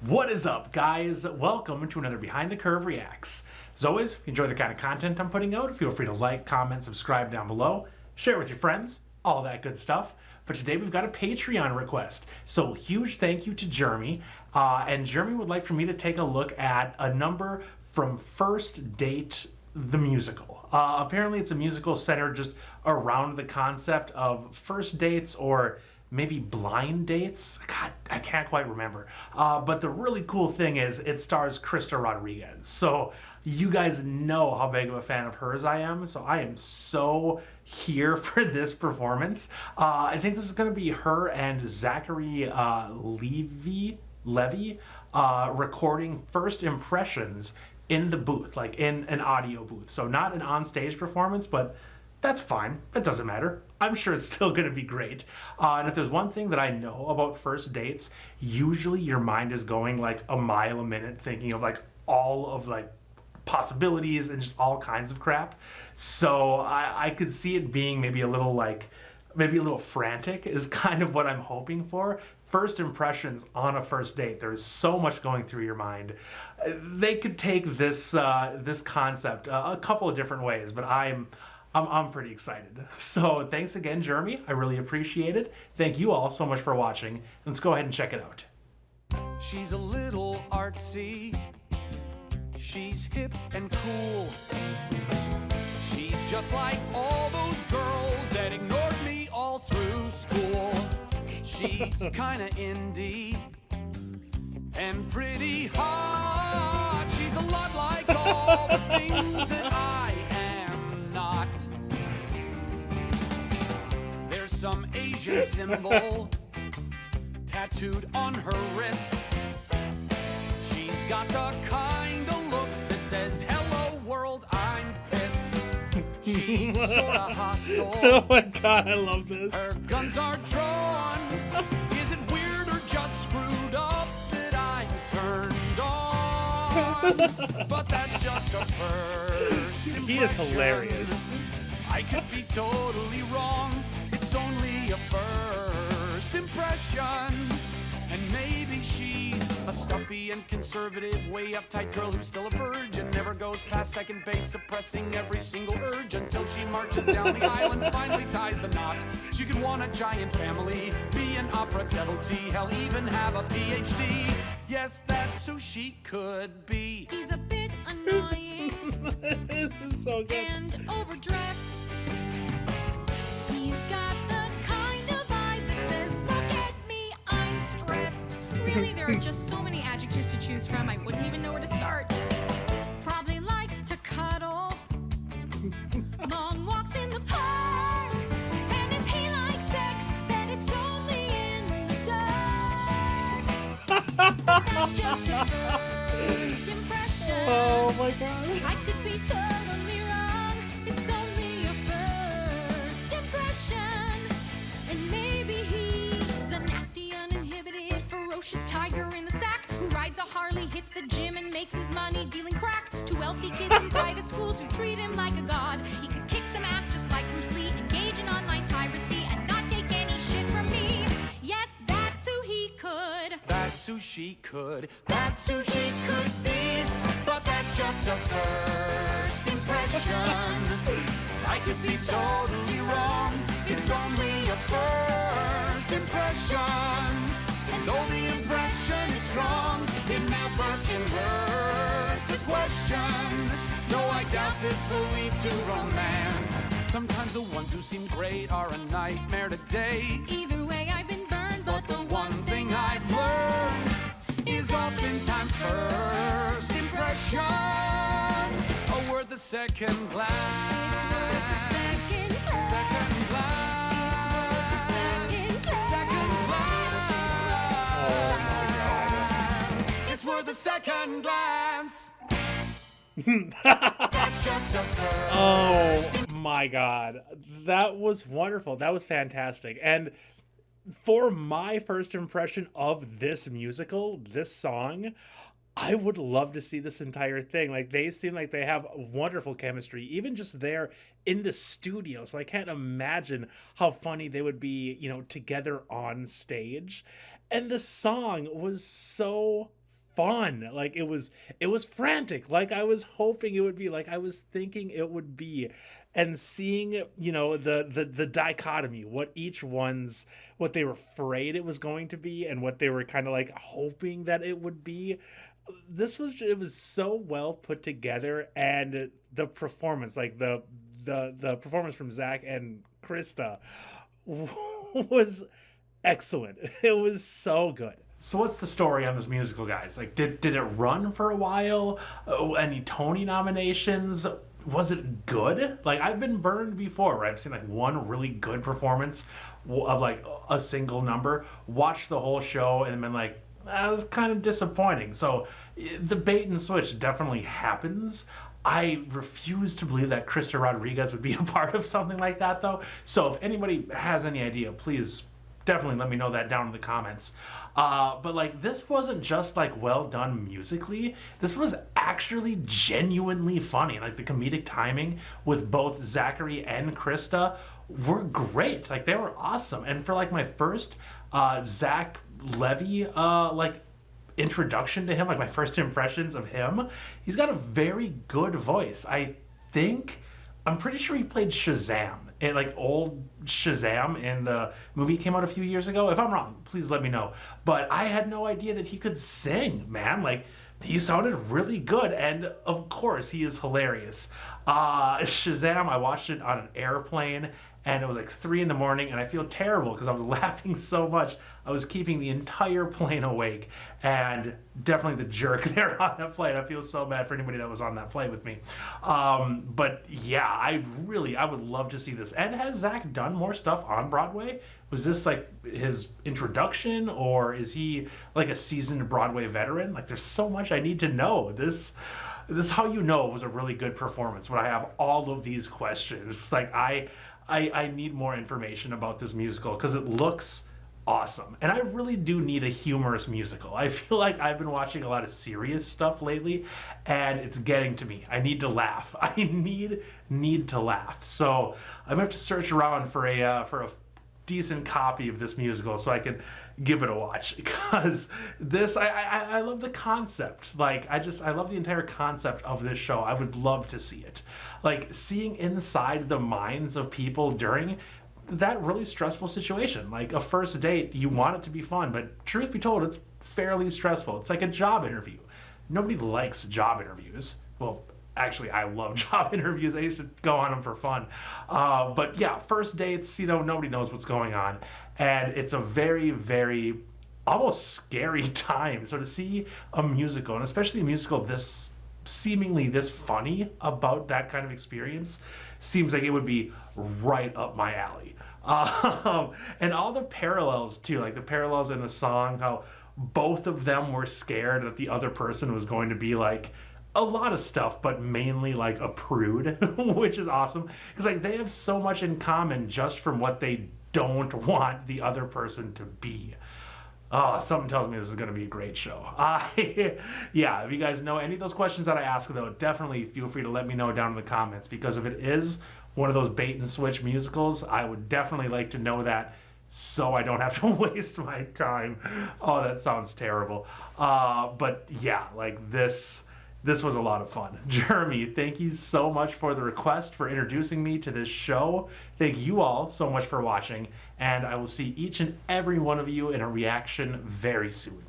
What is up, guys? Welcome to another Behind the Curve Reacts. As always, if you enjoy the kind of content I'm putting out, feel free to like, comment, subscribe down below, share with your friends, all that good stuff. But today we've got a Patreon request. So huge thank you to Jeremy. And Jeremy would like for me to take a look at a number from First Date, the musical. Apparently it's a musical centered just around the concept of first dates or maybe blind dates. God, I can't quite remember. But the really cool thing is it stars Krysta Rodriguez. So you guys know how big of a fan of hers I am. So I am so here for this performance. I think this is going to be her and Zachary Levi recording first impressions in the booth, like in an audio booth. So not an on-stage performance, but that's fine. It doesn't matter. I'm sure it's still going to be great. And if there's one thing that I know about first dates, usually your mind is going like a mile a minute thinking of like all of like possibilities and just all kinds of crap. So I could see it being maybe a little frantic is kind of what I'm hoping for. First impressions on a first date. There's so much going through your mind. They could take this this concept a couple of different ways, but I'm pretty excited. So thanks again, Jeremy. I really appreciate it. Thank you all so much for watching. Let's go ahead and check it out. She's a little artsy. She's hip and cool. She's just like all those girls that ignored me all through school. She's kinda indie and pretty hot. She's a lot like all the things that I am not. There's some Asian symbol tattooed on her wrist. She's got the kind of look that says, "Hello world, I'm pissed." She's sorta hostile. Oh my god, I love this. Her guns are drawn. Is it weird or just screwed up that I'm turned on? But that's just a first impression. He is hilarious. I could be totally wrong. It's only a first impression. And maybe she's a stuffy and conservative, way uptight girl who's still a virgin, never goes past second base, suppressing every single urge until she marches down the aisle and finally ties the knot. She could want a giant family, be an opera devotee, hell, even have a PhD. Yes, that's who she could be. He's a bit annoying. This is so good. And overdressed. He's got the kind of vibe that says, "Look at me, I'm stressed." Really, there are just so many adjectives to choose from, I wouldn't even know where to start. Probably likes to cuddle. Long walks in the park. And if he likes sex, then it's only in the dark. That's just a first impression. Oh my god. I could be totally wrong. It's only a first impression. And maybe he's a nasty, uninhibited, ferocious tiger in the sack who rides a Harley, hits the gym, and makes his money dealing crack to wealthy kids in private schools who treat him like a god. He could kick some ass just like Bruce Lee, engage in online piracy, and not take any shit from me. Yes, that's who he could. That's who she could. That's who she could be. But that's just a first impression. I could be totally wrong. It's only a first impression. And though the impression is strong, it never can hurt to question. No, I doubt this will lead to romance. Sometimes the ones who seem great are a nightmare to date. Either way, I've been burned, but the One thing I've learned is oftentimes first impressions are worth the second glance. second class. Second glance. Second class. Second glance. It's worth a second glance. That's just a first. Oh my god. That was wonderful. That was fantastic. And for my first impression of this musical, this song, I would love to see this entire thing. Like, they seem like they have wonderful chemistry, even just there in the studio. So I can't imagine how funny they would be, together on stage. And the song was so fun. Like it was frantic, like I was hoping it would be, like I was thinking it would be. And seeing, you know, the dichotomy, what they were afraid it was going to be and what they were kind of like hoping that it would be. It was so well put together, and the performance, like the performance from Zach and Krysta was excellent. It was so good. So what's the story on this musical, guys? Like, did it run for a while? Any Tony nominations? Was it good? Like, I've been burned before, where I've seen like one really good performance of like a single number, watched the whole show, and been like, that was kind of disappointing. So the bait and switch definitely happens. I refuse to believe that Krysta Rodriguez would be a part of something like that, though. So if anybody has any idea, please definitely let me know that down in the comments. But like, this wasn't just like well done musically. This was actually genuinely funny. Like, the comedic timing with both Zachary and Krysta were great. Like, they were awesome. And for like my first Zach Levi like introduction to him, like my first impressions of him, he's got a very good voice. I'm pretty sure he played Shazam, like old Shazam in the movie came out a few years ago. If I'm wrong, please let me know. But I had no idea that he could sing, man. Like, he sounded really good, and of course he is hilarious. Shazam, I watched it on an airplane, and it was like 3 a.m, and I feel terrible because I was laughing so much. I was keeping the entire plane awake, and definitely the jerk there on that flight. I feel so bad for anybody that was on that flight with me. But yeah, I would love to see this. And has Zach done more stuff on Broadway? Was this like his introduction, or is he like a seasoned Broadway veteran? Like, there's so much I need to know. This is how you know it was a really good performance, when I have all of these questions. It's like, I need more information about this musical because it looks awesome. And I really do need a humorous musical. I feel like I've been watching a lot of serious stuff lately, and it's getting to me. I need to laugh. I need to laugh. So I'm gonna have to search around for a decent copy of this musical so I can give it a watch, because this, I love the concept. Like, I love the entire concept of this show. I would love to see it. Like, seeing inside the minds of people during that really stressful situation. Like, a first date, you want it to be fun, but truth be told, it's fairly stressful. It's like a job interview. Nobody likes job interviews. Well, actually, I love job interviews. I used to go on them for fun. But yeah, first dates, nobody knows what's going on. And it's a very, very almost scary time. So to see a musical, and especially a musical this seemingly this funny about that kind of experience, seems like it would be right up my alley. And all the parallels too, like the parallels in the song, how both of them were scared that the other person was going to be like a lot of stuff, but mainly like a prude, which is awesome, because like they have so much in common just from what they don't want the other person to be. Oh, something tells me this is going to be a great show. Yeah, if you guys know any of those questions that I ask, though, definitely feel free to let me know down in the comments, because if it is one of those bait and switch musicals, I would definitely like to know that, so I don't have to waste my time. Oh, that sounds terrible. But yeah, like this was a lot of fun. Jeremy, thank you so much for the request, for introducing me to this show. Thank you all so much for watching, and I will see each and every one of you in a reaction very soon.